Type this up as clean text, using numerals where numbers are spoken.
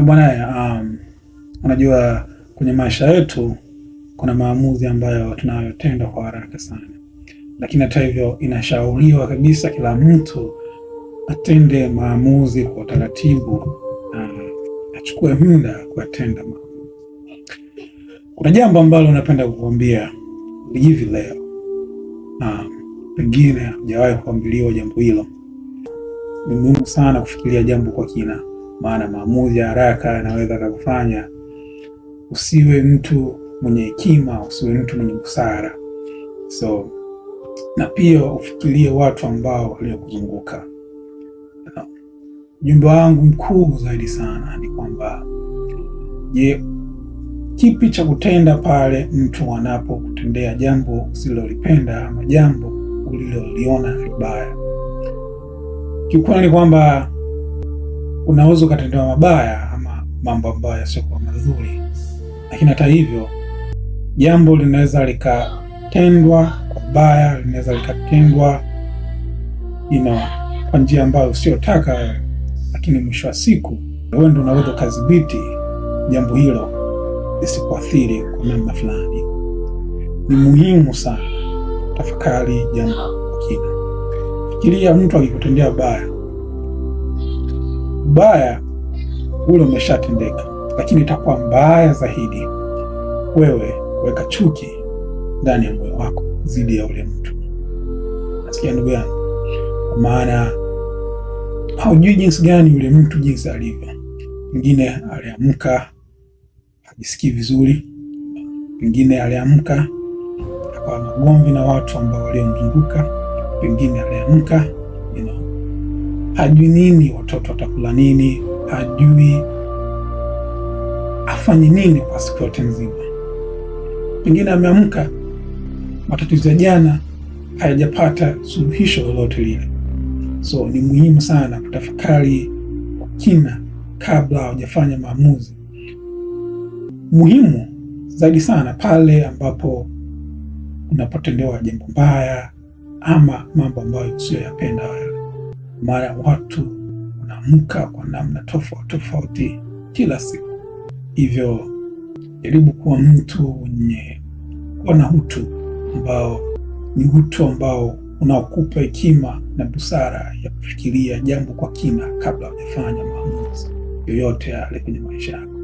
Bwana, unajua kwenye maisha yetu kuna maamuzi ambayo tunayotenda kwa haraka sana, lakini hata hivyo inashauriwa kabisa kila mtu atende maamuzi kwa utaratibu na achukue muda kuyatenda maamuzi. Kuna jambo ambalo napenda kukuambia hivi leo, pengine hujawahi kuambiliwa jambo hilo. Ni muhimu sana kufikiria jambo kwa kina, maana maamuzi ya haraka yanaweza kukufanya usiwe mtu mwenye hekima, usiwe mtu mwenye busara. Na pia ufikirie watu ambao waliokuzunguka. Ujumbe wangu mkuu zaidi sana ni kwamba, je, kipi cha kutenda pale mtu anapokutendea jambo usilolipenda ama jambo uliloliona libaya? Kiukweli ni kwamba unaweza ukatendewa mabaya ama mambo ambayo yasiokuwa mazuri, lakini hata hivyo jambo linaweza likatendwa kwa baya, linaweza likatendwa kwa njia ambayo usiyotaka, lakini mwisho wa siku wewe ndio unaweza ukadhibiti jambo hilo lisikuathiri kwa namna fulani. Ni muhimu sana tafakari jambo kwa kina. Fikiria mtu akikutendea baya ule umeshatendeka, lakini itakuwa mbaya zaidi wewe weka chuki ndani ya moyo wako dhidi ya ule mtu. Nasikia ndugu yangu, kwa maana haujui jinsi gani yule mtu jinsi alivyo. Pengine aliamka hajisikii vizuri, pengine aliamka akawa na ugomvi na watu ambao waliomzunguka, pengine aliamka hajui nini watoto watakula nini, hajui afanye nini kwa siku yote nzima. Pengine ameamka matatizo ya jana hayajapata suluhisho lolote lile. Ni muhimu sana kutafakari kwa kina kabla hujafanya maamuzi. Muhimu zaidi sana pale ambapo unapotendewa jambo baya ama mambo ambayo usiyoyapenda wewe. Mara watu wanaamka kwa namna tofauti kila siku. Hivyo jaribu kuwa mtu mwenye kuwa na utu ambao ni utu ambao unaokupa hekima na busara ya kufikiria jambo kwa kina kabla hujafanya maamuzi yoyote yale kwenye maisha yako.